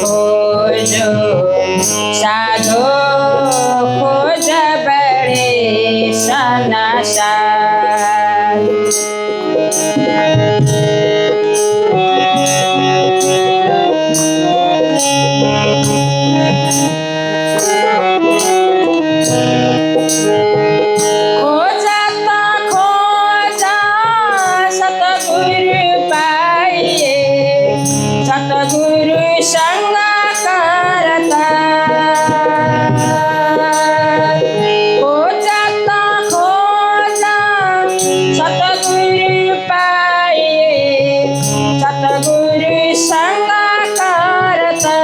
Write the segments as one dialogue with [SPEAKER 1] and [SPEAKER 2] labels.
[SPEAKER 1] खोजो साधो खोज बड़े सनासार। खोजता खोजा सतगुरु पाइए सतगुरु संग करता। खोजता खोजा सतगुरु पाइए सतगुरु संग करता।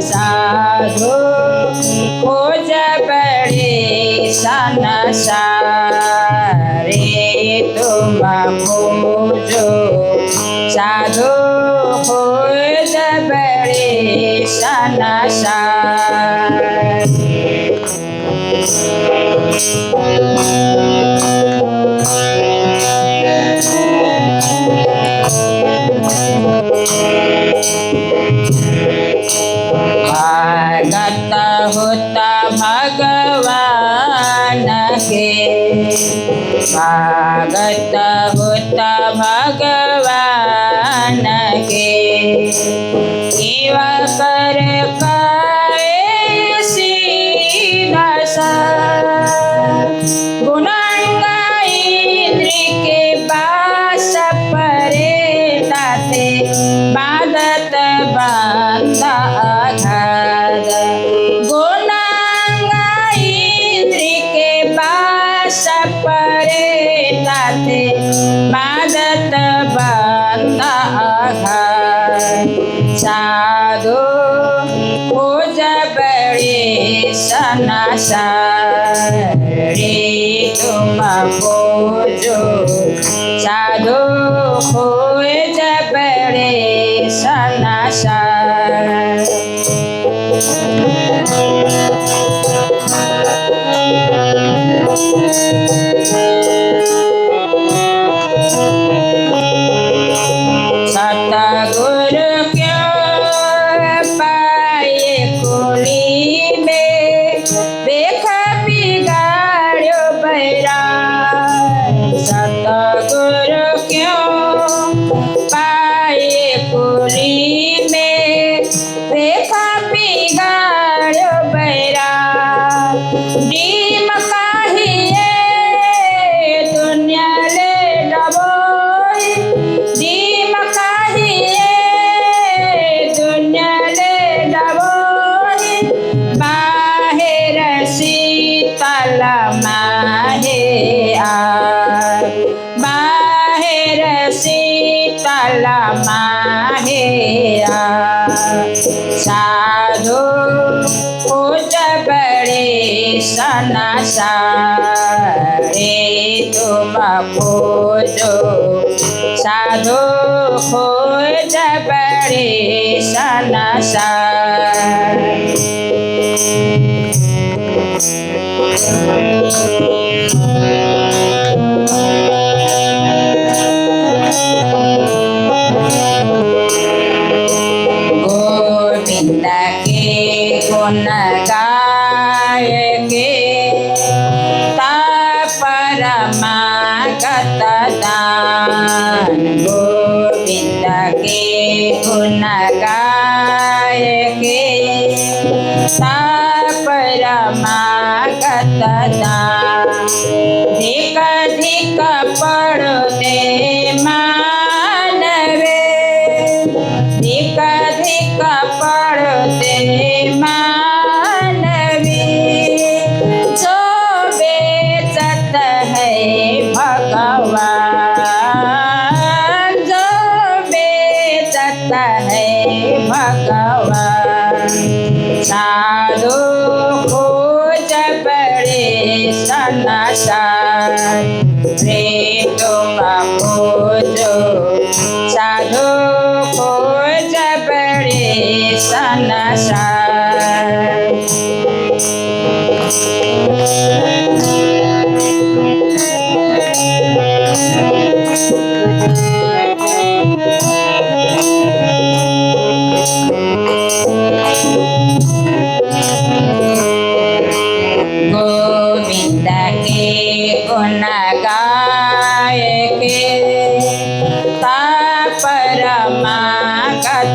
[SPEAKER 1] साधु खोज बड़े सनसारे तुम खोजो साधु खोज बड़े सनसार। भागत होता भगवान के भागत होता भगवान के सेवा कर कैसी दशा। गुणांगा इंद्र के पास परे ताते बादत बांधा आघात। गुणांगा इंद्र के पास परे ताते बादत बांधा आघात। साधु खोज बड़े सनसारे तुम खोजो साधु खोज बड़े सनसार। सतगुरु क्यों पाए कुली में देख बिगाड़ो बैराग। सतगुरु क्यों पाए कुली में देख बिगाड़ो बैराग। डीम काहिए दुनिया ले डबोई डीम काहिए दुनिया ले डबोई। बाहेर शीतल माहे आग बाहेर शीतल माहे आग। साधु खोज बड़े सनसारे तुम खोजो साधु खोज बड़े सनसार। गोविंद के गुण गाय के परमागत दान। गोविंद के गुण गाय के परमागत दान। धिक धिक पड़ते मानवे धिक धिक पड़ते मानवी। जो बेचत है भगवान जो बेचत है भगवान। साधु खोज बड़े सनसारे तुम खोजो साधु खोज बड़े सनसार। गाय के परमागत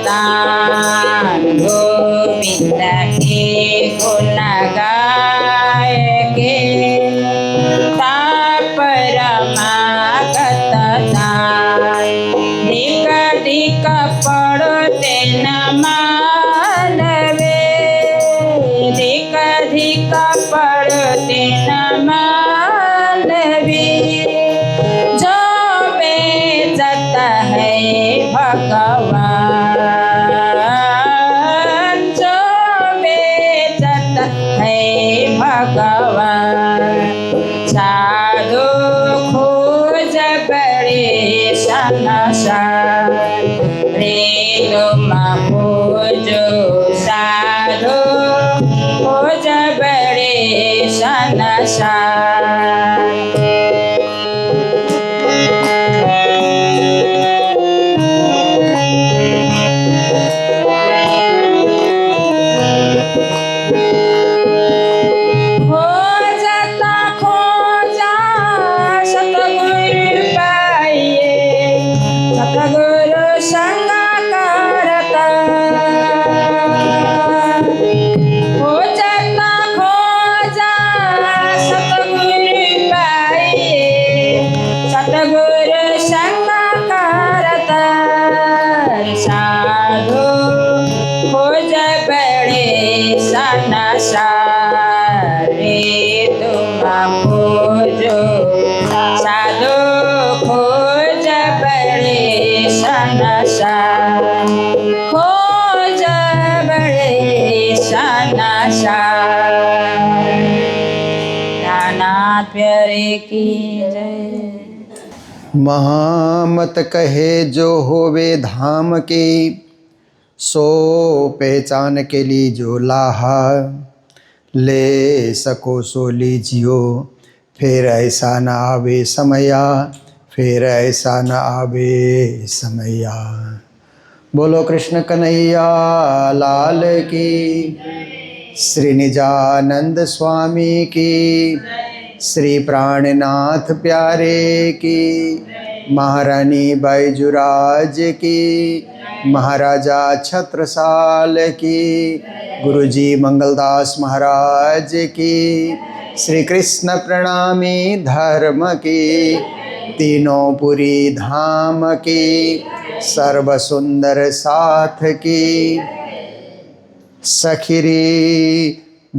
[SPEAKER 1] दान गोविंद के गुण गाय के परमागत दान धिक धिक पड़ते न मानवे धिक धिक पड़ते न मानवी जो बेचत है भगवान जो बेचत है भगवान साधु खोज बड़े संसार रे तुम खोजो साधु खोज बड़े संसार। खोजता खोजा सतगुरु पाइए सतगुरु संग करता खोजता खोजा सतगुरु पाइए सतगुरु संग करता साधु खोज बड़े संसार रे तुम खोजो साधु खोज बड़े संसार खोज बड़े संसार। नाथ प्यारे की जय।
[SPEAKER 2] महामत कहे जो होवे धाम के सो पहचान के लिए जो लाहा ले सको सो लीजियो फिर ऐसा न आवे समया फिर ऐसा न आवे समया। बोलो कृष्ण कन्हैया लाल की श्री निजानंद स्वामी की श्री प्राणनाथ प्यारे की महारानी बैजुराज की महाराजा छत्रसाल की गुरुजी मंगलदास महाराज की श्री कृष्ण प्रणामी धर्म की तीनों पुरी धाम की सर्व सुंदर साथ की सखिरी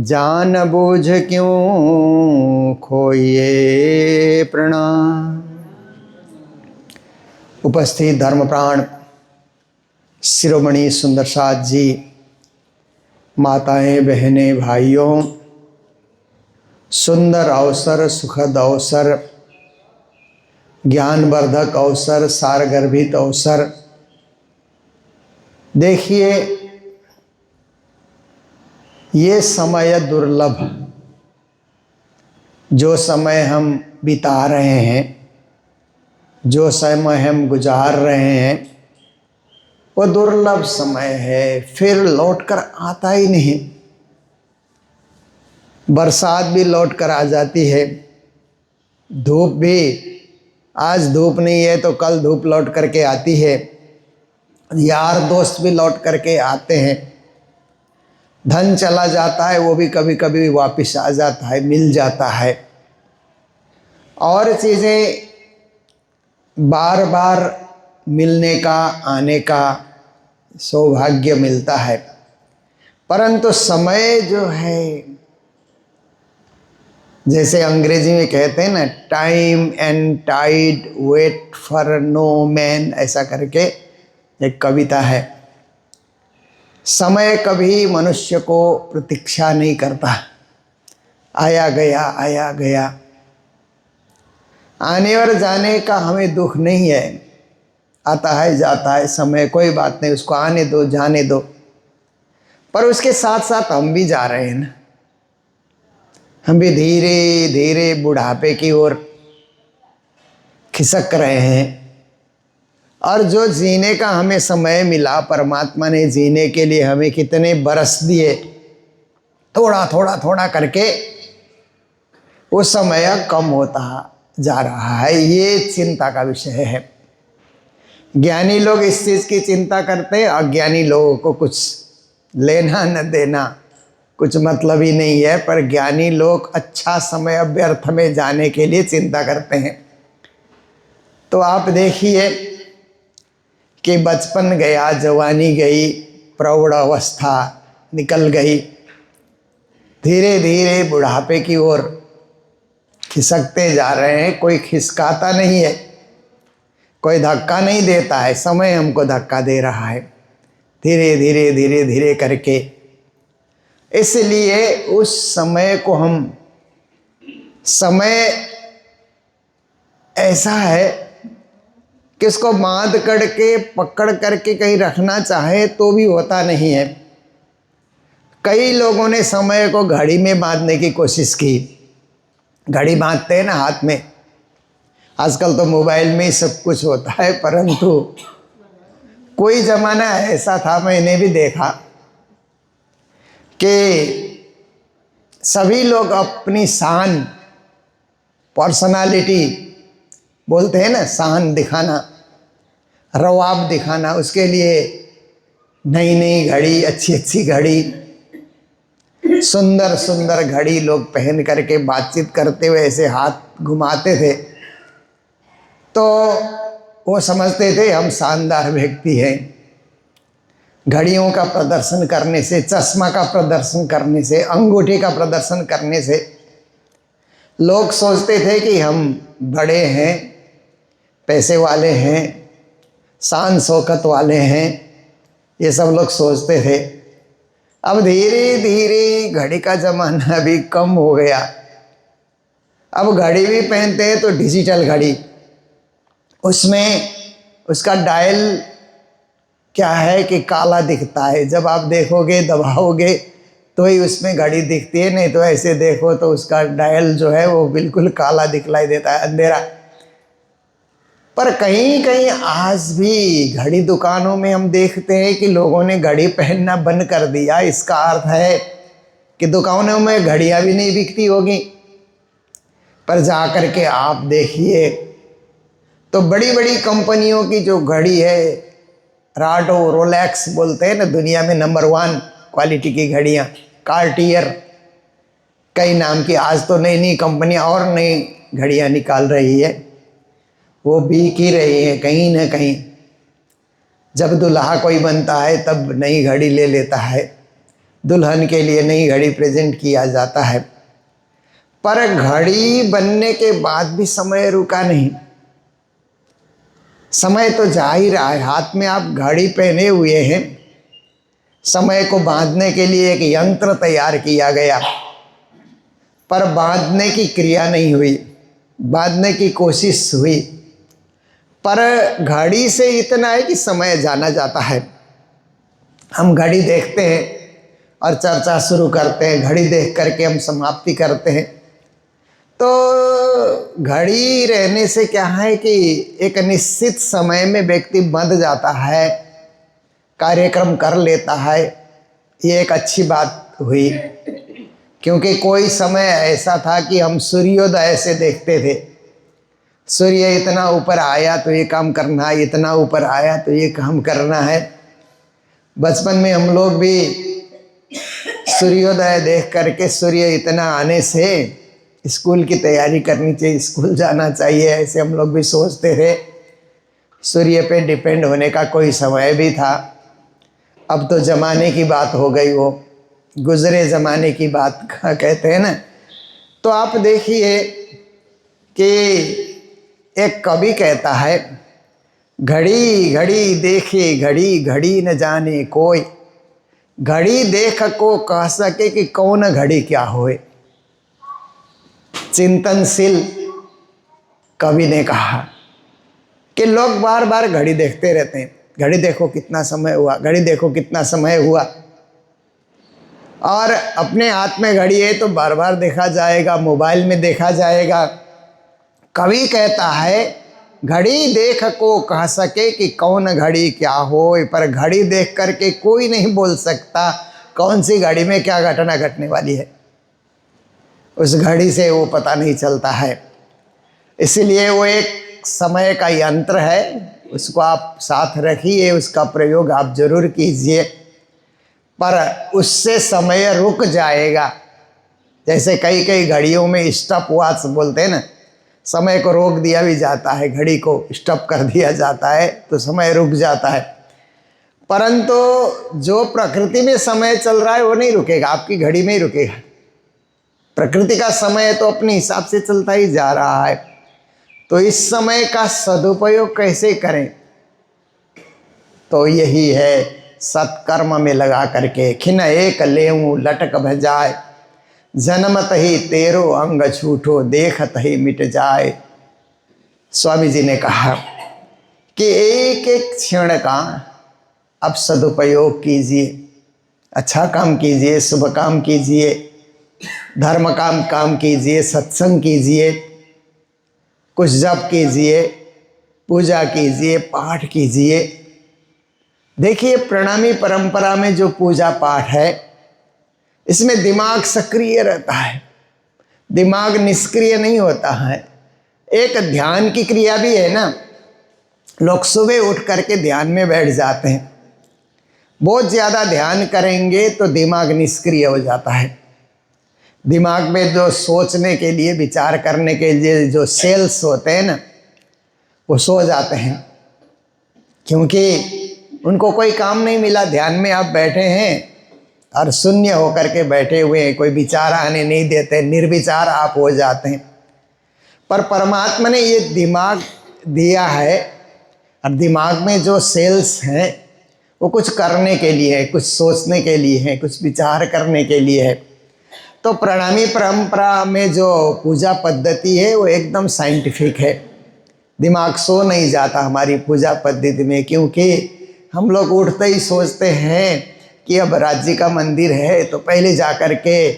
[SPEAKER 2] जान बूझ क्यों खोइए प्रणाम। उपस्थित धर्मप्राण शिरोमणि सुंदर साथ जी, माताएं बहनें भाइयों, सुंदर अवसर सुखद अवसर ज्ञानवर्धक अवसर सारगर्भित अवसर। देखिए ये समय दुर्लभ जो समय हम बिता रहे हैं, जो समय हम गुजार रहे हैं वो दुर्लभ समय है, फिर लौट कर आता ही नहीं। बरसात भी लौट कर आ जाती है, धूप भी आज धूप नहीं है तो कल धूप लौट करके आती है, यार दोस्त भी लौट करके आते हैं, धन चला जाता है वो भी कभी कभी वापस आ जाता है, मिल जाता है, और चीज़ें बार बार मिलने का आने का सौभाग्य मिलता है। परंतु समय जो है, जैसे अंग्रेजी में कहते हैं ना, time and tide wait for no man, ऐसा करके एक कविता है। समय कभी मनुष्य को प्रतीक्षा नहीं करता, आया गया आया गया। आने और जाने का हमें दुख नहीं है, आता है जाता है समय, कोई बात नहीं, उसको आने दो जाने दो। पर उसके साथ साथ हम भी जा रहे हैं ना, हम भी धीरे धीरे बुढ़ापे की ओर खिसक रहे हैं। और जो जीने का हमें समय मिला, परमात्मा ने जीने के लिए हमें कितने बरस दिए, थोड़ा थोड़ा थोड़ा करके वो समय कम होता जा रहा है, ये चिंता का विषय है। ज्ञानी लोग इस चीज़ की चिंता करते हैं, अज्ञानी लोगों को कुछ लेना न देना, कुछ मतलब ही नहीं है। पर ज्ञानी लोग अच्छा समय व्यर्थ में जाने के लिए चिंता करते हैं। तो आप देखिए कि बचपन गया, जवानी गई, प्रौढ़ अवस्था निकल गई, धीरे धीरे बुढ़ापे की ओर खिसकते जा रहे हैं। कोई खिसकाता नहीं है, कोई धक्का नहीं देता है, समय हमको धक्का दे रहा है धीरे धीरे धीरे धीरे करके। इसलिए उस समय को हम, समय ऐसा है कि इसको बांध करके पकड़ करके कहीं रखना चाहे तो भी होता नहीं है। कई लोगों ने समय को घड़ी में बांधने की कोशिश की। घड़ी बांधते हैं ना हाथ में, आजकल तो मोबाइल में ही सब कुछ होता है, परंतु कोई ज़माना ऐसा था, मैंने भी देखा कि सभी लोग अपनी शान, पर्सनालिटी बोलते हैं ना, शान दिखाना, रवाब दिखाना, उसके लिए नई नई घड़ी, अच्छी अच्छी घड़ी, सुंदर सुंदर घड़ी लोग पहन करके बातचीत करते हुए ऐसे हाथ घुमाते थे। तो वो समझते थे हम शानदार व्यक्ति हैं। घड़ियों का प्रदर्शन करने से, चश्मा का प्रदर्शन करने से, अंगूठी का प्रदर्शन करने से लोग सोचते थे कि हम बड़े हैं, पैसे वाले हैं, शान शौकत वाले हैं, ये सब लोग सोचते थे। अब धीरे धीरे घड़ी का ज़माना भी कम हो गया। अब घड़ी भी पहनते हैं तो डिजिटल घड़ी, उसमें उसका डायल क्या है कि काला दिखता है। जब आप देखोगे, दबाओगे तो ही उसमें घड़ी दिखती है, नहीं तो ऐसे देखो तो उसका डायल जो है वो बिल्कुल काला दिखलाई देता है, अंधेरा। पर कहीं कहीं आज भी घड़ी दुकानों में हम देखते हैं कि लोगों ने घड़ी पहनना बंद कर दिया। इसका अर्थ है कि दुकानों में घड़ियाँ भी नहीं बिकती होगी। पर जा कर के आप देखिए तो बड़ी बड़ी कंपनियों की जो घड़ी है, राडो, रोलेक्स बोलते हैं ना, दुनिया में नंबर 1 क्वालिटी की घड़ियाँ, कार्टियर, कई नाम की आज तो नई नई कंपनियाँ और नई घड़ियाँ निकाल रही है, वो बिक ही रही है कहीं ना कहीं। जब दुल्हा कोई बनता है तब नई घड़ी ले लेता है, दुल्हन के लिए नई घड़ी प्रेजेंट किया जाता है। पर घड़ी बनने के बाद भी समय रुका नहीं, समय तो जा ही रहा है। हाथ में आप घड़ी पहने हुए हैं, समय को बांधने के लिए एक यंत्र तैयार किया गया, पर बांधने की क्रिया नहीं हुई, बांधने की कोशिश हुई। पर घड़ी से इतना है कि समय जाना जाता है। हम घड़ी देखते हैं और चर्चा शुरू करते हैं, घड़ी देख करके हम समाप्ति करते हैं। तो घड़ी रहने से क्या है कि एक निश्चित समय में व्यक्ति बंध जाता है, कार्यक्रम कर लेता है। ये एक अच्छी बात हुई, क्योंकि कोई समय ऐसा था कि हम सूर्योदय से देखते थे, सूर्य इतना ऊपर आया तो ये काम करना है, इतना ऊपर आया तो ये काम करना है। बचपन में हम लोग भी सूर्योदय देख करके सूर्य इतना आने से स्कूल की तैयारी करनी चाहिए, स्कूल जाना चाहिए, ऐसे हम लोग भी सोचते थे। सूर्य पे डिपेंड होने का कोई समय भी था। अब तो ज़माने की बात हो गई, वो गुज़रे ज़माने की बात कहते हैं ना। तो आप देखिए कि एक कवि कहता है, घड़ी घड़ी देखे घड़ी, घड़ी न जाने कोई, घड़ी देख को कह सके कि कौन घड़ी क्या होए। चिंतनशील कवि ने कहा कि लोग बार बार घड़ी देखते रहते हैं, घड़ी देखो कितना समय हुआ, घड़ी देखो कितना समय हुआ, और अपने हाथ में घड़ी है तो बार बार देखा जाएगा, मोबाइल में देखा जाएगा। कवि कहता है घड़ी देख को कह सके कि कौन घड़ी क्या होए, पर घड़ी देख करके कोई नहीं बोल सकता कौन सी घड़ी में क्या घटना घटने वाली है। उस घड़ी से वो पता नहीं चलता है। इसलिए वो एक समय का यंत्र है, उसको आप साथ रखिए, उसका प्रयोग आप जरूर कीजिए, पर उससे समय रुक जाएगा। जैसे कई कई घड़ियों में स्टॉप वॉच बोलते हैं ना, समय को रोक दिया भी जाता है, घड़ी को स्टॉप कर दिया जाता है तो समय रुक जाता है। परंतु जो प्रकृति में समय चल रहा है वो नहीं रुकेगा, आपकी घड़ी में ही रुकेगा। प्रकृति का समय तो अपने हिसाब से चलता ही जा रहा है। तो इस समय का सदुपयोग कैसे करें, तो यही है सत्कर्म में लगा करके। खिन एक लेऊं लटक भजाए, जन्मत ही तेरो अंग छूटो, देखत ही मिट जाए। स्वामी जी ने कहा कि एक एक क्षण का अब सदुपयोग कीजिए, अच्छा काम कीजिए, शुभ काम कीजिए, धर्म काम कीजिए, सत्संग कीजिए, कुछ जप कीजिए, पूजा कीजिए, पाठ कीजिए। देखिए प्रणामी परंपरा में जो पूजा पाठ है इसमें दिमाग सक्रिय रहता है, दिमाग निष्क्रिय नहीं होता है। एक ध्यान की क्रिया भी है ना, लोग सुबह उठ करके ध्यान में बैठ जाते हैं, बहुत ज़्यादा ध्यान करेंगे तो दिमाग निष्क्रिय हो जाता है। दिमाग में जो सोचने के लिए, विचार करने के लिए जो सेल्स होते हैं ना, वो सो जाते हैं, क्योंकि उनको कोई काम नहीं मिला। ध्यान में आप बैठे हैं और शून्य होकर के बैठे हुए हैं, कोई विचार आने नहीं देते, निर्विचार आप हो जाते हैं। पर परमात्मा ने ये दिमाग दिया है, और दिमाग में जो सेल्स हैं वो कुछ करने के लिए है, कुछ सोचने के लिए है, कुछ विचार करने के लिए है। तो प्रणामी परंपरा में जो पूजा पद्धति है वो एकदम साइंटिफिक है। दिमाग सो नहीं जाता हमारी पूजा पद्धति में, क्योंकि हम लोग उठते ही सोचते हैं कि अब राज्य का मंदिर है, तो पहले जा कर के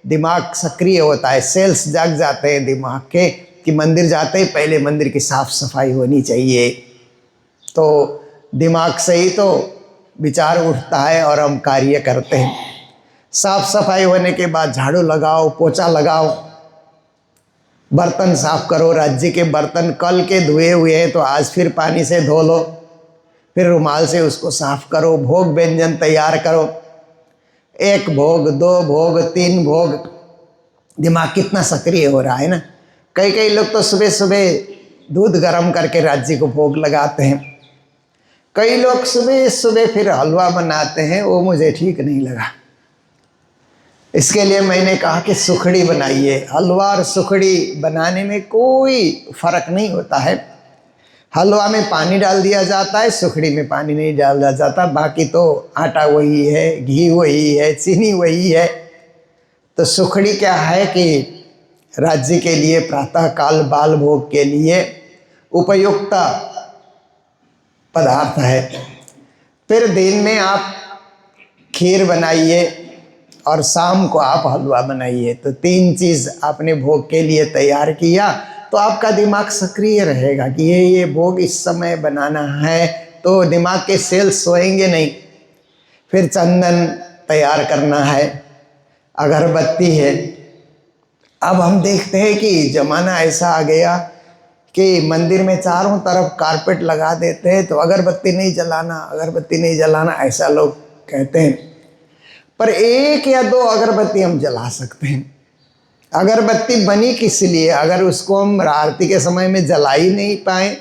[SPEAKER 2] दिमाग सक्रिय होता है, सेल्स जाग जाते हैं दिमाग के कि मंदिर जाते ही पहले मंदिर की साफ सफाई होनी चाहिए। तो दिमाग से ही तो विचार उठता है और हम कार्य करते हैं। साफ सफाई होने के बाद झाड़ू लगाओ, पोछा लगाओ, बर्तन साफ करो। राज्य के बर्तन कल के धुए हुए हैं तो आज फिर पानी से धो लो, फिर रुमाल से उसको साफ करो। भोग व्यंजन तैयार करो, 1 भोग, 2 भोग, 3 भोग। दिमाग कितना सक्रिय हो रहा है ना। कई लोग तो सुबह सुबह दूध गर्म करके राज्य को भोग लगाते हैं, कई लोग सुबह सुबह फिर हलवा बनाते हैं, वो मुझे ठीक नहीं लगा। इसके लिए मैंने कहा कि सुखड़ी बनाइए। हलवा और सुखड़ी बनाने में कोई फर्क नहीं होता है। हलवा में पानी डाल दिया जाता है, सुखड़ी में पानी नहीं डाला जाता। बाकी तो आटा वही है, घी वही है, चीनी वही है। तो सुखड़ी क्या है कि राज्य के लिए प्रातः काल बाल भोग के लिए उपयुक्त पदार्थ है। फिर दिन में आप खीर बनाइए और शाम को आप हलवा बनाइए। तो 3 चीज़ आपने भोग के लिए तैयार किया, तो आपका दिमाग सक्रिय रहेगा कि ये भोग इस समय बनाना है, तो दिमाग के सेल्स सोएंगे नहीं। फिर चंदन तैयार करना है, अगरबत्ती है। अब हम देखते हैं कि ज़माना ऐसा आ गया कि मंदिर में चारों तरफ कारपेट लगा देते हैं, तो अगरबत्ती नहीं जलाना, अगरबत्ती नहीं जलाना, ऐसा लोग कहते हैं। पर 1 या 2 अगरबत्ती हम जला सकते हैं। अगरबत्ती बनी किस लिए? अगर उसको हम आरती के समय में जला ही नहीं पाए,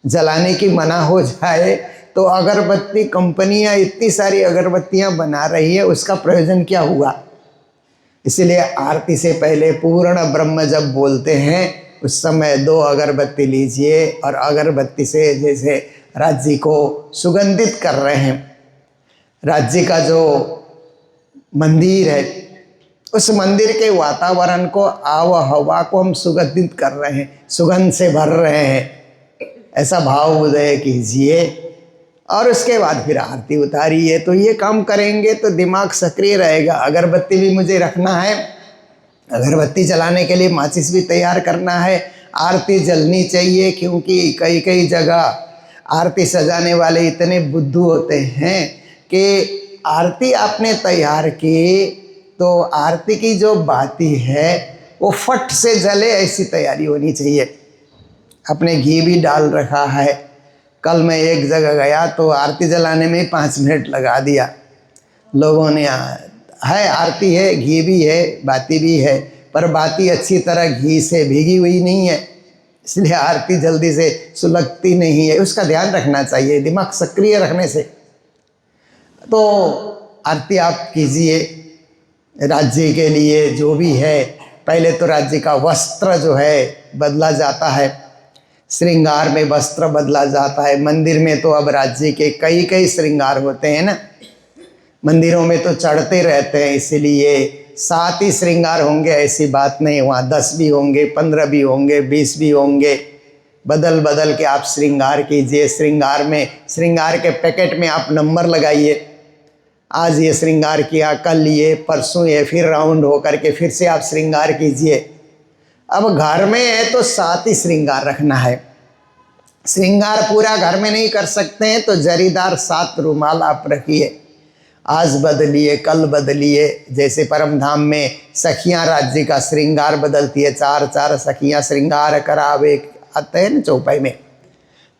[SPEAKER 2] जलाने की मना हो जाए, तो अगरबत्ती कंपनियां इतनी सारी अगरबत्तियां बना रही है, उसका प्रयोजन क्या हुआ? इसलिए आरती से पहले पूर्ण ब्रह्म जब बोलते हैं उस समय 2 अगरबत्ती लीजिए, और अगरबत्ती से जैसे राज्य को सुगंधित कर रहे हैं। राज्य का जो मंदिर है, उस मंदिर के वातावरण को, आव हवा को हम सुगंधित कर रहे हैं, सुगंध से भर रहे हैं। ऐसा भाव उदय कीजिए और उसके बाद फिर आरती उतारिए। तो ये काम करेंगे तो दिमाग सक्रिय रहेगा। अगरबत्ती भी मुझे रखना है, अगरबत्ती जलाने के लिए माचिस भी तैयार करना है, आरती जलनी चाहिए, क्योंकि कई जगह आरती सजाने वाले इतने बुद्धू होते हैं कि आरती आपने तैयार की तो आरती की जो बाती है वो फट से जले ऐसी तैयारी होनी चाहिए। अपने घी भी डाल रखा है। कल मैं एक जगह गया तो आरती जलाने में 5 मिनट लगा दिया लोगों ने। है आरती है, घी भी है, बाती भी है, पर बाती अच्छी तरह घी से भीगी हुई नहीं है, इसलिए आरती जल्दी से सुलगती नहीं है। उसका ध्यान रखना चाहिए, दिमाग सक्रिय रखने से। तो आरती आप कीजिए राज्य के लिए जो भी है। पहले तो राज्य का वस्त्र जो है बदला जाता है, श्रृंगार में वस्त्र बदला जाता है। मंदिर में तो अब राज्य के कई कई श्रृंगार होते हैं ना, मंदिरों में तो चढ़ते रहते हैं, इसलिए 7 ही श्रृंगार होंगे ऐसी बात नहीं, वहाँ 10 भी होंगे, 15 भी होंगे, 20 भी होंगे। बदल बदल के आप श्रृंगार कीजिए। श्रृंगार में, श्रृंगार के पैकेट में आप नंबर लगाइए। आज ये श्रृंगार किया, कल ये, परसों ये, फिर राउंड हो करके फिर से आप श्रृंगार कीजिए। अब घर में है तो 7 ही श्रृंगार रखना है। श्रृंगार पूरा घर में नहीं कर सकते हैं तो जरीदार 7 रुमाल आप रखिए। आज बदलिए, कल बदलिए। जैसे परमधाम में सखियां राज्य का श्रृंगार बदलती है, 4 सखियां श्रृंगार करावे आते हैं ना चौपाई में,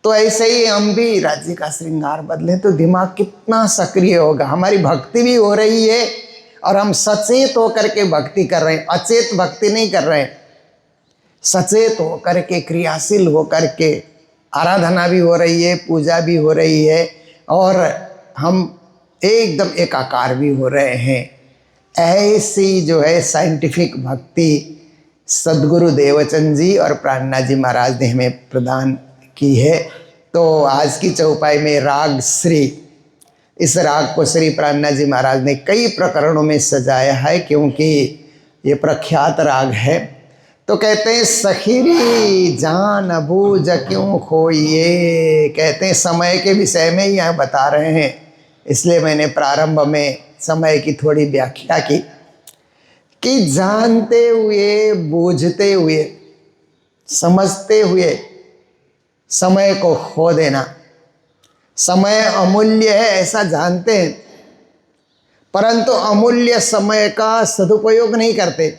[SPEAKER 2] तो ऐसे ही हम भी राज्य का श्रृंगार बदलें तो दिमाग कितना सक्रिय होगा। हमारी भक्ति भी हो रही है और हम सचेत होकर के भक्ति कर रहे हैं, अचेत भक्ति नहीं कर रहे हैं। सचेत होकर के, क्रियाशील होकर के आराधना भी हो रही है, पूजा भी हो रही है और हम एकदम एकाकार भी हो रहे हैं। ऐसी जो है साइंटिफिक भक्ति सद्गुरु देवचंद जी और प्राणनाथ जी महाराज ने हमें प्रदान की है। तो आज की चौपाई में राग श्री, इस राग को श्री प्राणनाथ जी महाराज ने कई प्रकरणों में सजाया है, क्योंकि ये प्रख्यात राग है। तो कहते हैं सखीरी जान बूझ क्यों खोइए, कहते हैं समय के विषय में ही यहाँ बता रहे हैं, इसलिए मैंने प्रारंभ में समय की थोड़ी व्याख्या की कि जानते हुए, बूझते हुए, समझते हुए समय को खो देना। समय अमूल्य है ऐसा जानते हैं, परंतु अमूल्य समय का सदुपयोग नहीं करते,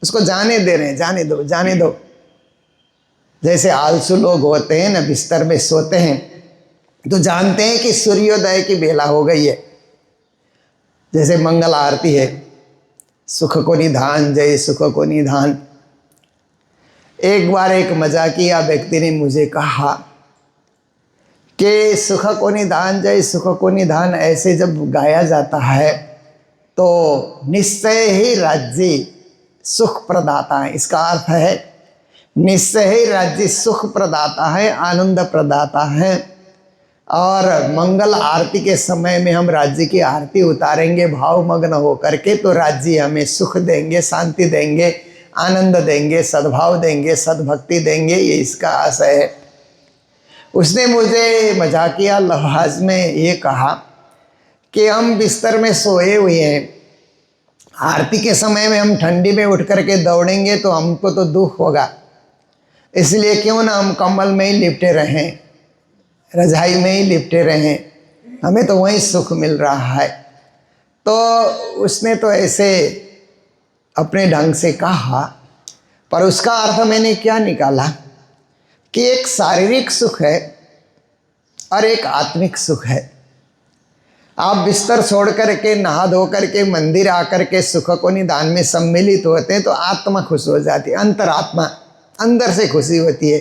[SPEAKER 2] उसको जाने दे रहे हैं, जाने दो जाने दो। जैसे आलसू लोग होते हैं ना, बिस्तर में सोते हैं तो जानते हैं कि सूर्योदय की बेला हो गई है। जैसे मंगल आरती है, सुख को निधान जय सुख को निधान। एक बार एक मजाकिया व्यक्ति ने मुझे कहा कि सुख को निधान जय सुख को निधान ऐसे जब गाया जाता है तो निश्चय ही राज्य सुख प्रदाता है। इसका अर्थ है निश्चय ही राज्य सुख प्रदाता है, आनंद प्रदाता है। और मंगल आरती के समय में हम राज्य की आरती उतारेंगे भावमग्न होकर के, तो राज्य हमें सुख देंगे, शांति देंगे, आनंद देंगे, सद्भाव देंगे, सद्भक्ति देंगे, ये इसका आशय है। उसने मुझे मजाकिया लफ्ज में ये कहा कि हम बिस्तर में सोए हुए हैं, आरती के समय में हम ठंडी में उठ करके दौड़ेंगे तो हमको तो दुख होगा, इसलिए क्यों ना हम कंबल में ही लिपटे रहें, रजाई में ही लिपटे रहें, हमें तो वहीं सुख मिल रहा है। तो उसने तो ऐसे अपने ढंग से कहा, पर उसका अर्थ मैंने क्या निकाला कि एक शारीरिक सुख है और एक आत्मिक सुख है। आप बिस्तर छोड़ करके, नहा धो करके मंदिर आकर के सुख को निधान में सम्मिलित होते हैं तो आत्मा खुश हो जाती है, अंतरात्मा अंदर से खुशी होती है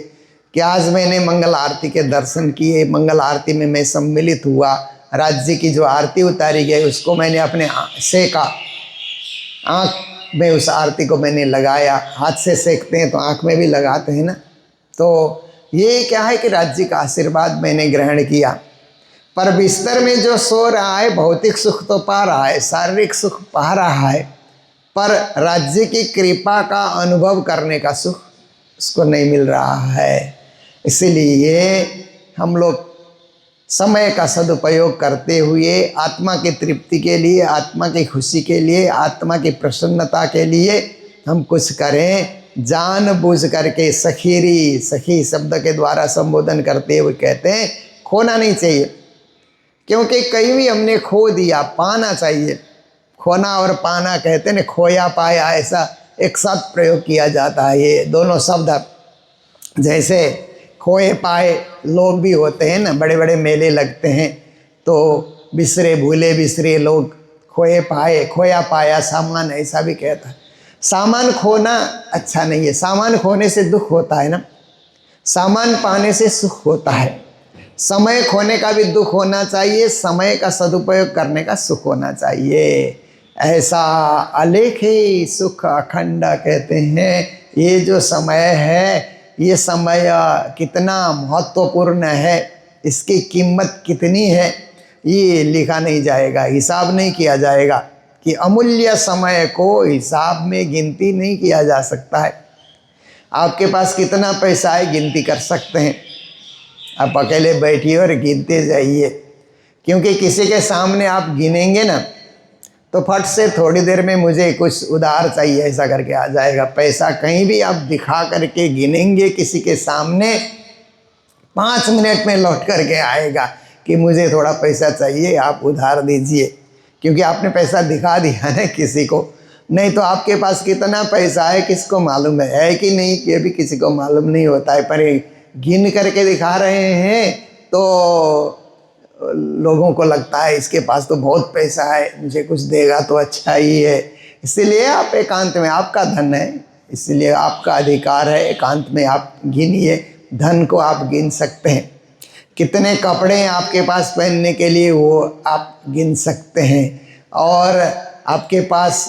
[SPEAKER 2] कि आज मैंने मंगल आरती के दर्शन किए, मंगल आरती में मैं सम्मिलित हुआ, राज्य की जो आरती उतारी गई उसको मैंने अपने सेका, आँख में उस आरती को मैंने लगाया। हाथ से सेकते हैं तो आँख में भी लगाते हैं ना, तो ये क्या है कि राज्य का आशीर्वाद मैंने ग्रहण किया। पर बिस्तर में जो सो रहा है भौतिक सुख तो पा रहा है, शारीरिक सुख पा रहा है, पर राज्य की कृपा का अनुभव करने का सुख उसको नहीं मिल रहा है। इसीलिए हम लोग समय का सदुपयोग करते हुए आत्मा की तृप्ति के लिए, आत्मा की खुशी के लिए, आत्मा की प्रसन्नता के लिए हम कुछ करें। जान बूझ करके सखीरी, सखी शब्द के द्वारा संबोधन करते हुए कहते हैं खोना नहीं चाहिए, क्योंकि कहीं भी हमने खो दिया, पाना चाहिए। खोना और पाना कहते हैं, खोया पाया, ऐसा एक साथ प्रयोग किया जाता है। ये दोनों शब्द जैसे खोए पाए लोग भी होते हैं ना, बड़े बड़े मेले लगते हैं तो बिसरे भूले बिसरे लोग, खोए पाए, खोया पाया सामान, ऐसा भी कहता है। सामान खोना अच्छा नहीं है, सामान खोने से दुख होता है ना, सामान पाने से सुख होता है। समय खोने का भी दुख होना चाहिए, समय का सदुपयोग करने का सुख होना चाहिए। ऐसा अलेखी सुख अखंड कहते हैं। ये जो समय है, ये समय कितना महत्वपूर्ण है, इसकी कीमत कितनी है, ये लिखा नहीं जाएगा, हिसाब नहीं किया जाएगा कि अमूल्य समय को हिसाब में गिनती नहीं किया जा सकता है। आपके पास कितना पैसा है गिनती कर सकते हैं, आप अकेले बैठिए और गिनते जाइए, क्योंकि किसी के सामने आप गिनेंगे ना तो फट से थोड़ी देर में मुझे कुछ उधार चाहिए ऐसा करके आ जाएगा। पैसा कहीं भी आप दिखा करके गिनेंगे किसी के सामने, 5 मिनट में लौट करके आएगा कि मुझे थोड़ा पैसा चाहिए, आप उधार दीजिए, क्योंकि आपने पैसा दिखा दिया ना किसी को। नहीं तो आपके पास कितना पैसा है किसको मालूम है कि नहीं, ये भी किसी को मालूम नहीं होता है। पर गिन करके दिखा रहे हैं तो लोगों को लगता है इसके पास तो बहुत पैसा है, मुझे कुछ देगा तो अच्छा ही है। इसीलिए आप एकांत में, आपका धन है इसलिए आपका अधिकार है, एकांत में आप गिनिए, धन को आप गिन सकते हैं। कितने कपड़े हैं आपके पास पहनने के लिए वो आप गिन सकते हैं, और आपके पास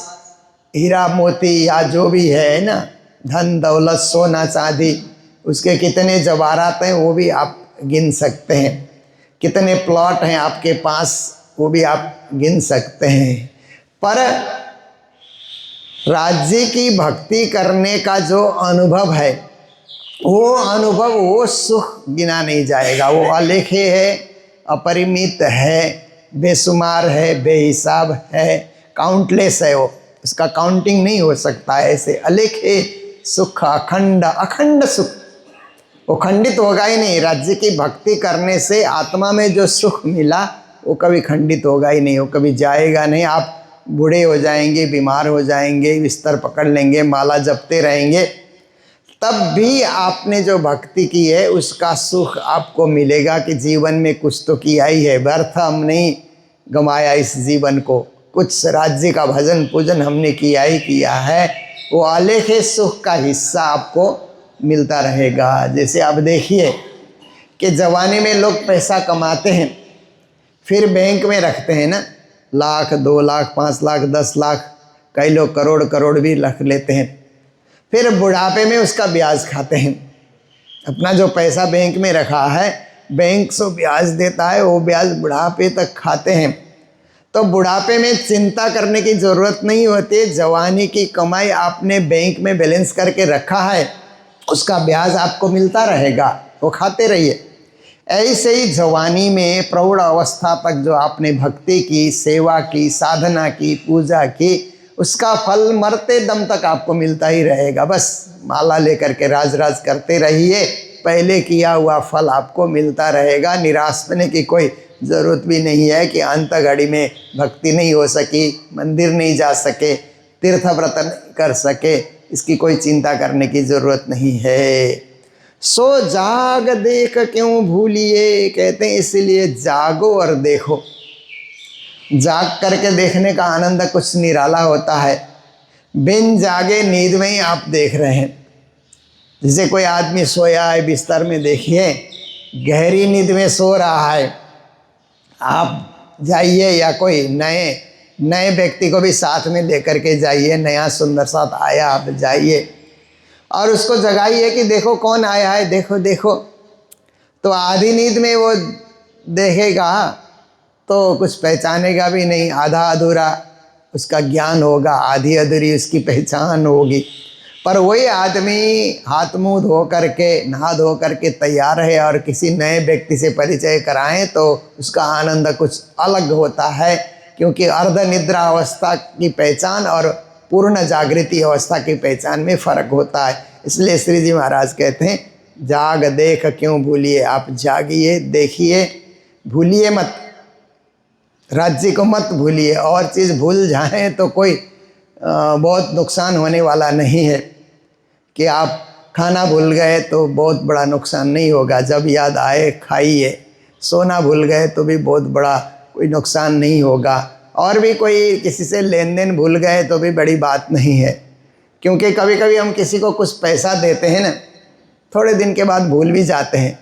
[SPEAKER 2] हीरा मोती या जो भी है ना, धन दौलत सोना चांदी, उसके कितने जवाहरात हैं वो भी आप गिन सकते हैं। कितने प्लॉट हैं आपके पास वो भी आप गिन सकते हैं। पर राज्य की भक्ति करने का जो अनुभव है, वो अनुभव, वो सुख गिना नहीं जाएगा। वो अलेखे है, अपरिमित है, बेशुमार है, बेहिसाब है, काउंटलेस है, वो उसका काउंटिंग नहीं हो सकता है। ऐसे अलेखे सुख, अखंड अखंड सुख, वो खंडित होगा ही नहीं। राज्य की भक्ति करने से आत्मा में जो सुख मिला वो कभी खंडित होगा ही नहीं, वो कभी जाएगा नहीं। आप बूढ़े हो जाएंगे, बीमार हो जाएंगे, बिस्तर पकड़ लेंगे, माला जपते रहेंगे, तब भी आपने जो भक्ति की है उसका सुख आपको मिलेगा कि जीवन में कुछ तो किया ही है, व्यर्थ हम नहीं गंवाया इस जीवन को, कुछ राज्य का भजन पूजन हमने किया ही किया है। वो अलेखे सुख का हिस्सा आपको मिलता रहेगा। जैसे आप देखिए कि जवानी में लोग पैसा कमाते हैं, फिर बैंक में रखते हैं ना, लाख, 2 लाख, 5 लाख, 10 लाख, कई लोग करोड़ करोड़ भी रख लेते हैं। फिर बुढ़ापे में उसका ब्याज खाते हैं। अपना जो पैसा बैंक में रखा है, बैंक से ब्याज देता है, वो ब्याज बुढ़ापे तक खाते हैं। तो बुढ़ापे में चिंता करने की ज़रूरत नहीं होती। जवानी की कमाई आपने बैंक में बैलेंस करके रखा है, उसका ब्याज आपको मिलता रहेगा, वो खाते रहिए। ऐसे ही जवानी में प्रौढ़ अवस्था तक जो आपने भक्ति की, सेवा की, साधना की, पूजा की, उसका फल मरते दम तक आपको मिलता ही रहेगा। बस माला लेकर के राज राज करते रहिए, पहले किया हुआ फल आपको मिलता रहेगा। निराश होने की कोई ज़रूरत भी नहीं है कि अंत घड़ी में भक्ति नहीं हो सकी, मंदिर नहीं जा सके, तीर्थ व्रत नहीं कर सके, इसकी कोई चिंता करने की ज़रूरत नहीं है। सो जाग देख क्यों भूलिए, कहते हैं इसलिए जागो और देखो। जाग करके देखने का आनंद कुछ निराला होता है। बिन जागे नींद में ही आप देख रहे हैं। जैसे कोई आदमी सोया है बिस्तर में, देखिए गहरी नींद में सो रहा है, आप जाइए या कोई नए व्यक्ति को भी साथ में लेकर के जाइए, नया सुंदर साथ आया, आप जाइए और उसको जगाइए कि देखो कौन आया है, देखो देखो। तो आधी नींद में वो देखेगा तो कुछ पहचानेगा भी नहीं, आधा अधूरा उसका ज्ञान होगा, आधी अधूरी उसकी पहचान होगी। पर वही आदमी हाथ मुंह धो करके, नहा धो करके तैयार है और किसी नए व्यक्ति से परिचय कराएं तो उसका आनंद कुछ अलग होता है, क्योंकि अर्ध निद्रा अवस्था की पहचान और पूर्ण जागृति अवस्था की पहचान में फ़र्क होता है। इसलिए श्री जी महाराज कहते हैं जाग देख क्यों भूलिए, आप जागिए, देखिए, भूलिए मत, राज्य को मत भूलिए। और चीज़ भूल जाएं तो कोई बहुत नुकसान होने वाला नहीं है कि आप खाना भूल गए तो बहुत बड़ा नुकसान नहीं होगा, जब याद आए खाइए। सोना भूल गए तो भी बहुत बड़ा कोई नुकसान नहीं होगा, और भी कोई किसी से लेन देन भूल गए तो भी बड़ी बात नहीं है, क्योंकि कभी कभी हम किसी को कुछ पैसा देते हैं ना, थोड़े दिन के बाद भूल भी जाते हैं।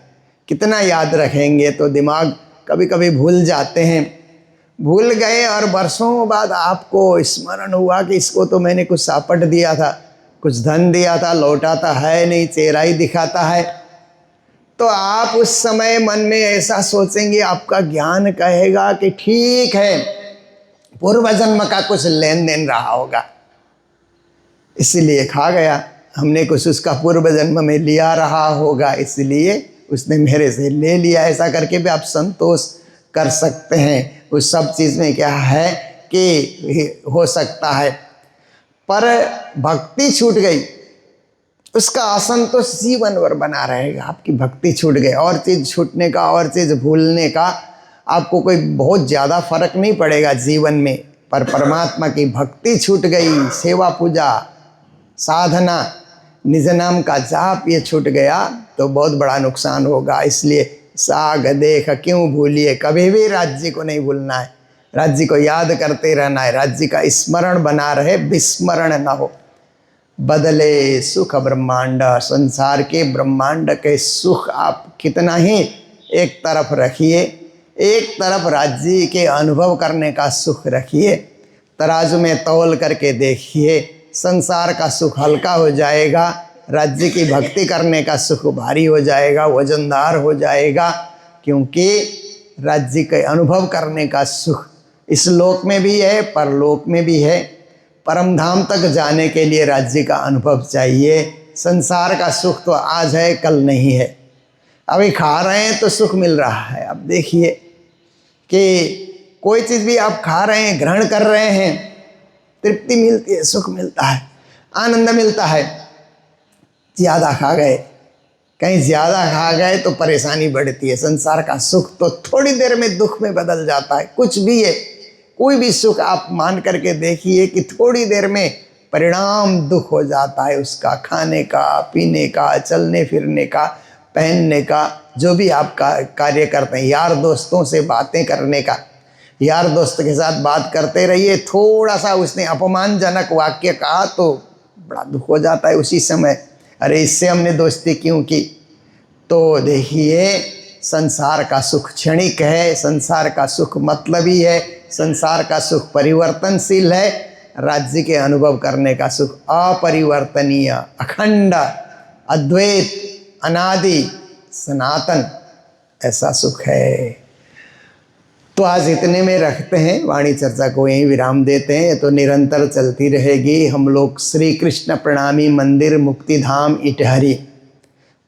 [SPEAKER 2] कितना याद रखेंगे, तो दिमाग कभी कभी भूल जाते हैं। भूल गए और बरसों बाद आपको स्मरण हुआ कि इसको तो मैंने कुछ सापट दिया था, कुछ धन दिया था, लौटाता है नहीं, चेहरा ही दिखाता है। तो आप उस समय मन में ऐसा सोचेंगे, आपका ज्ञान कहेगा कि ठीक है, पूर्व जन्म का कुछ लेन देन रहा होगा, इसलिए खा गया, हमने कुछ उसका पूर्व जन्म में लिया रहा होगा, इसलिए उसने मेरे से ले लिया। ऐसा करके भी आप संतोष कर सकते हैं। उस सब चीज़ में क्या है कि हो सकता है, पर भक्ति छूट गई, उसका असंतोष जीवन भर बना रहेगा। आपकी भक्ति छूट गई, और चीज़ छूटने का, और चीज़ भूलने का आपको कोई बहुत ज़्यादा फर्क नहीं पड़ेगा जीवन में, पर परमात्मा की भक्ति छूट गई, सेवा पूजा साधना निज नाम का जाप ये छूट गया तो बहुत बड़ा नुकसान होगा। इसलिए साग देख क्यों भूलिए, कभी भी राज्य को नहीं भूलना है, राज्य को याद करते रहना है, राज्य का स्मरण बना रहे, विस्मरण न हो। बदले सुख ब्रह्मांड, संसार के ब्रह्मांड के सुख आप कितना ही एक तरफ रखिए, एक तरफ राज्य के अनुभव करने का सुख रखिए, तराजू में तौल करके देखिए, संसार का सुख हल्का हो जाएगा, राज्य की भक्ति करने का सुख भारी हो जाएगा, वजनदार हो जाएगा, क्योंकि राज्य के अनुभव करने का सुख इस लोक में भी है, परलोक में भी है। परम धाम तक जाने के लिए राज्य का अनुभव चाहिए। संसार का सुख तो आज है, कल नहीं है। अभी खा रहे हैं तो सुख मिल रहा है। अब देखिए कि कोई चीज़ भी आप खा रहे हैं, ग्रहण कर रहे हैं, तृप्ति मिलती है, सुख मिलता है, आनंद मिलता है। ज़्यादा खा गए, कहीं ज़्यादा खा गए तो परेशानी बढ़ती है। संसार का सुख तो थोड़ी देर में दुख में बदल जाता है। कुछ भी है, कोई भी सुख आप मान करके देखिए कि थोड़ी देर में परिणाम दुख हो जाता है उसका। खाने का, पीने का, चलने फिरने का, पहनने का, जो भी आप कार्य करते हैं, यार दोस्तों से बातें करने का, यार दोस्त के साथ बात करते रहिए, थोड़ा सा उसने अपमानजनक वाक्य कहा तो बड़ा दुख हो जाता है उसी समय, अरे इससे हमने दोस्ती क्यों की। तो देखिए संसार का सुख क्षणिक है, संसार का सुख मतलबी है, संसार का सुख परिवर्तनशील है, राज्य के अनुभव करने का सुख अपरिवर्तनीय, अखंड, अद्वैत, अनादि, सनातन, ऐसा सुख है। तो आज इतने में रखते हैं, वाणी चर्चा को यहीं विराम देते हैं। तो निरंतर चलती रहेगी। हम लोग श्री कृष्ण प्रणामी मंदिर मुक्तिधाम इटहरी,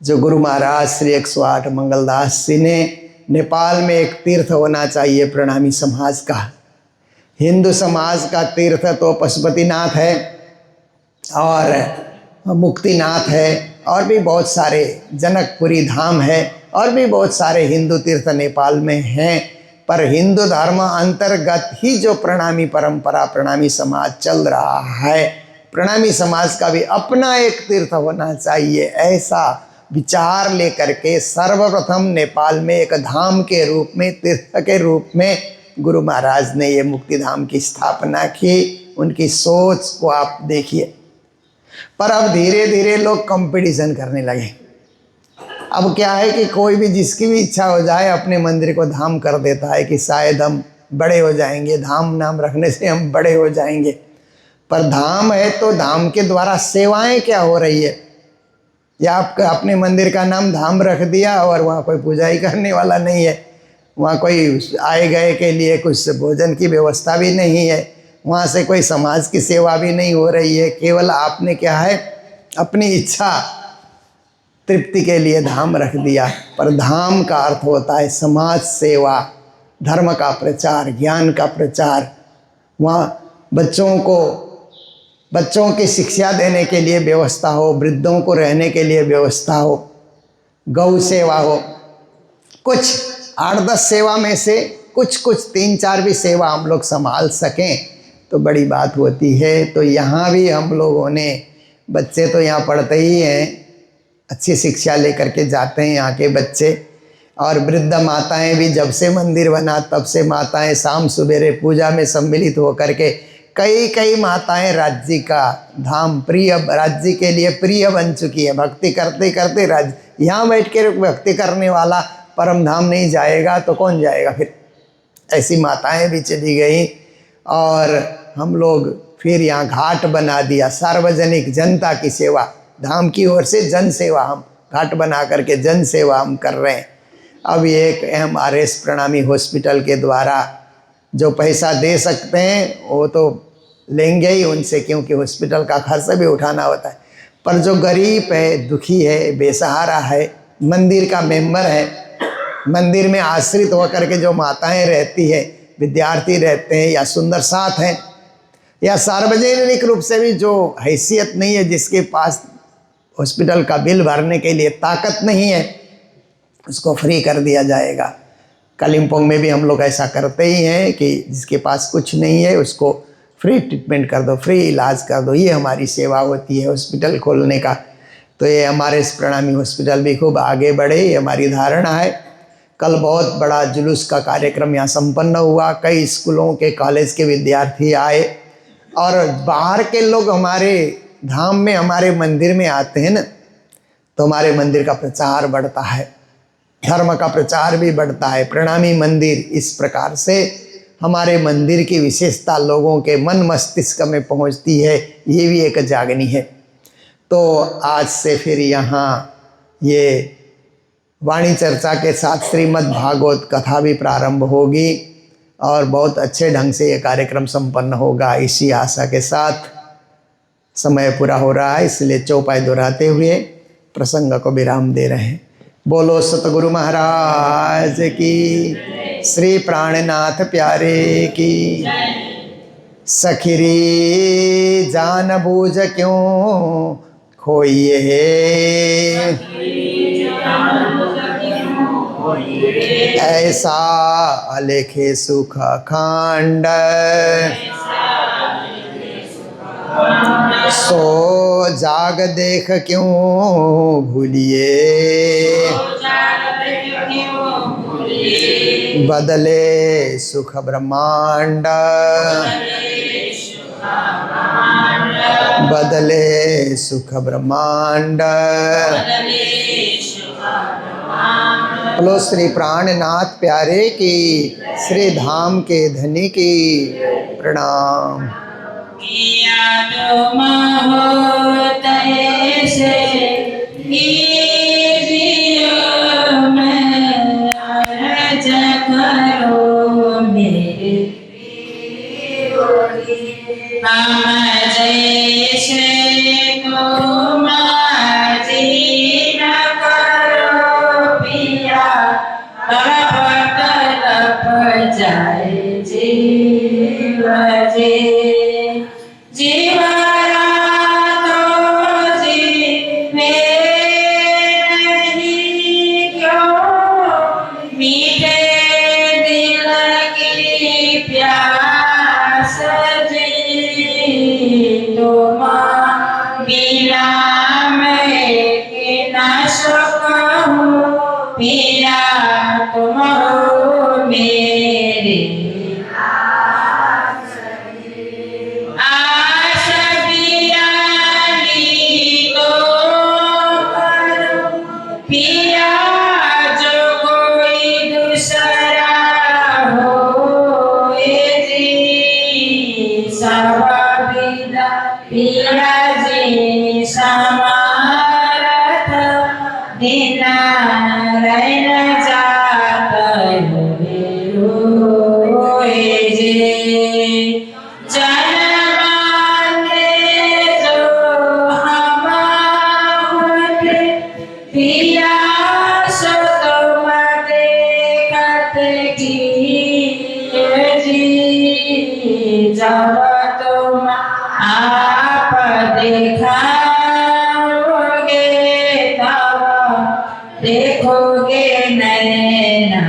[SPEAKER 2] जो गुरु महाराज श्री 108 मंगलदास जी ने, नेपाल में एक तीर्थ होना चाहिए प्रणामी समाज का। हिंदू समाज का तीर्थ तो पशुपतिनाथ है और मुक्तिनाथ है, और भी बहुत सारे, जनकपुरी धाम है, और भी बहुत सारे हिंदू तीर्थ नेपाल में हैं। पर हिंदू धर्म अंतर्गत ही जो प्रणामी परंपरा, प्रणामी समाज चल रहा है, प्रणामी समाज का भी अपना एक तीर्थ होना चाहिए, ऐसा विचार लेकर के सर्वप्रथम नेपाल में एक धाम के रूप में, तीर्थ के रूप में गुरु महाराज ने ये मुक्तिधाम की स्थापना की। उनकी सोच को आप देखिए। पर अब धीरे धीरे लोग कंपटीशन करने लगे। अब क्या है कि कोई भी, जिसकी भी इच्छा हो जाए, अपने मंदिर को धाम कर देता है कि शायद हम बड़े हो जाएंगे, धाम नाम रखने से हम बड़े हो जाएंगे। पर धाम है तो धाम के द्वारा सेवाएं क्या हो रही है? या आपका अपने मंदिर का नाम धाम रख दिया और वहाँ कोई पूजा ही करने वाला नहीं है, वहाँ कोई आए गए के लिए कुछ भोजन की व्यवस्था भी नहीं है, वहाँ से कोई समाज की सेवा भी नहीं हो रही है। केवल आपने क्या है, अपनी इच्छा तृप्ति के लिए धाम रख दिया। पर धाम का अर्थ होता है समाज सेवा, धर्म का प्रचार, ज्ञान का प्रचार। वहाँ बच्चों की शिक्षा देने के लिए व्यवस्था हो, वृद्धों को रहने के लिए व्यवस्था हो, गौ सेवा हो। कुछ 8-10 सेवा में से कुछ 3-4 भी सेवा हम लोग संभाल सकें तो बड़ी बात होती है। तो यहाँ भी हम लोगों ने, बच्चे तो यहाँ पढ़ते ही हैं, अच्छी शिक्षा लेकर के जाते हैं यहाँ के बच्चे। और वृद्ध माताएं भी जब से मंदिर बना तब से माताएं शाम सवेरे पूजा में सम्मिलित होकर के, कई कई माताएं राज्य का धाम प्रिय, राज्य के लिए प्रिय बन चुकी है। भक्ति करते करते राज्य, यहाँ बैठ के भक्ति करने वाला परम धाम नहीं जाएगा तो कौन जाएगा फिर। ऐसी माताएं भी चली गई। और हम लोग फिर यहाँ घाट बना दिया, सार्वजनिक जनता की सेवा, धाम की ओर से जन सेवा, हम घाट बना करके जन सेवा हम कर रहे हैं। अब ये एक MRS प्रणामी हॉस्पिटल के द्वारा जो पैसा दे सकते हैं वो तो लेंगे ही उनसे, क्योंकि हॉस्पिटल का खर्च भी उठाना होता है। पर जो गरीब है, दुखी है, बेसहारा है, मंदिर का मेंबर है, मंदिर में आश्रित होकर के जो माताएं रहती है, विद्यार्थी रहते हैं, या सुंदर साथ हैं, या सार्वजनिक रूप से भी जो हैसियत नहीं है, जिसके पास हॉस्पिटल का बिल भरने के लिए ताकत नहीं है, उसको फ्री कर दिया जाएगा। कालिम्पोंग में भी हम लोग ऐसा करते ही हैं कि जिसके पास कुछ नहीं है उसको फ्री ट्रीटमेंट कर दो, फ्री इलाज कर दो। ये हमारी सेवा होती है हॉस्पिटल खोलने का। तो ये हमारे इस प्रणामी हॉस्पिटल भी खूब आगे बढ़े, ये हमारी धारणा है। कल बहुत बड़ा जुलूस का कार्यक्रम यहाँ संपन्न हुआ। कई स्कूलों के, कॉलेज के विद्यार्थी आए और बाहर के लोग हमारे धाम में, हमारे मंदिर में आते हैं ना, तो हमारे मंदिर का प्रचार बढ़ता है, धर्म का प्रचार भी बढ़ता है। प्रणामी मंदिर, इस प्रकार से हमारे मंदिर की विशेषता लोगों के मन मस्तिष्क में पहुंचती है, ये भी एक जागनी है। तो आज से फिर यहाँ ये वाणी चर्चा के साथ श्रीमद् भागवत कथा भी प्रारंभ होगी और बहुत अच्छे ढंग से ये कार्यक्रम संपन्न होगा। इसी आशा के साथ समय पूरा हो रहा है, इसलिए चौपाई दोहराते हुए प्रसंग को विराम दे रहे हैं। बोलो सतगुरु महाराज की, श्री प्राणनाथ प्यारे की। सखिरी जान बूझ क्यों खोइए, ऐसा अलेखे सुख खंड, सो जाग देख क्यों भूलिए, बदले सुख ब्रह्मांड, बदले सुख ब्रह्मांड। बोलो श्री प्राणनाथ प्यारे की, श्री धाम के धनी की प्रणाम।
[SPEAKER 1] किया तुम हो तैसे कीजियो, मैं अर्ज करो मेरे, हम जैसे तुम जी न करो पिया, तड़प तड़प जाए जीव जी। जीवरा तो जीवे नहीं क्यों, मीठे दिल की प्यास जी, तुम बिना मैं न सकूं पिया, तुम हो मेरे देखोगे नैना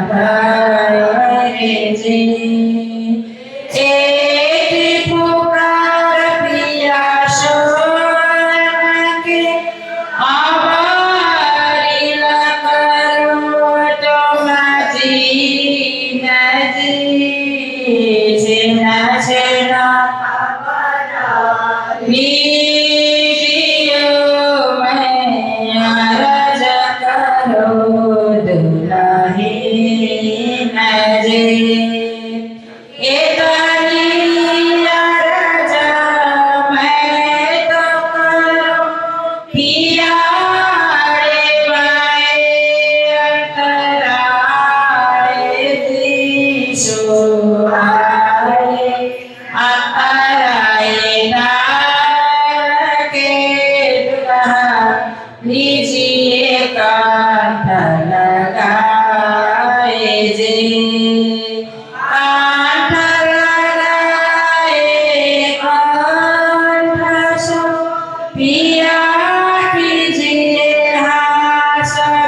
[SPEAKER 1] भरे जी, एक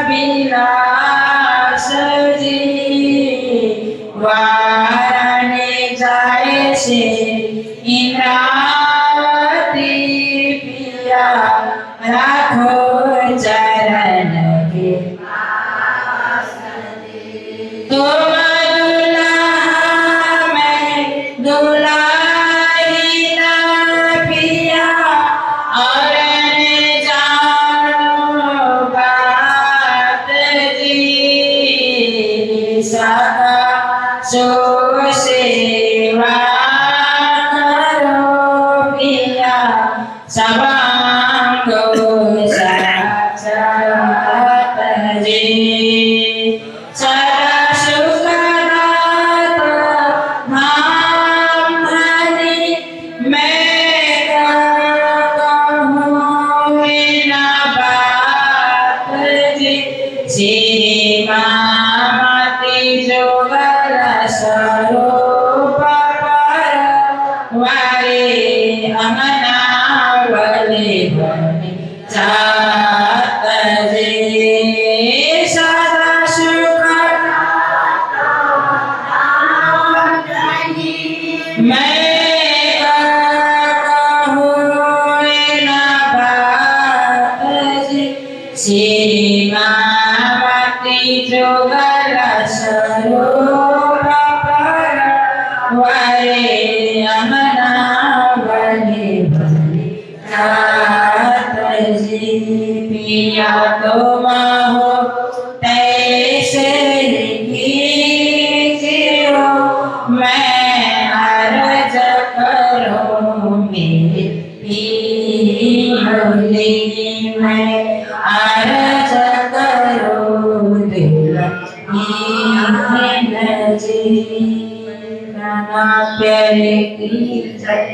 [SPEAKER 1] વિલાસજી વારાને જાય છે ઇન્દ્રાવતી પિયા રાખો ચરણ કે तुम दुल्हा मैं दुल्हाई ना पिया और न जानो बात जी सदा सो सेवा करो पिया सबांगो साक्षात जी सदा सुखदात धाम धनी मैं कहूँ बिना बात जी श्री मामती जोगल स्वरूप पर वारे अमनावली बनी जात जी सदा मैं कहूँ ना बात जी श्री मामती जोगल स्वरूप पर वारे अमनावली बनी जात जी पिया तुम हो तैसे कीजियो मैं अर्ज करो मेरे पीली मैं अर्ज करो दिल जी प्यारे की जय।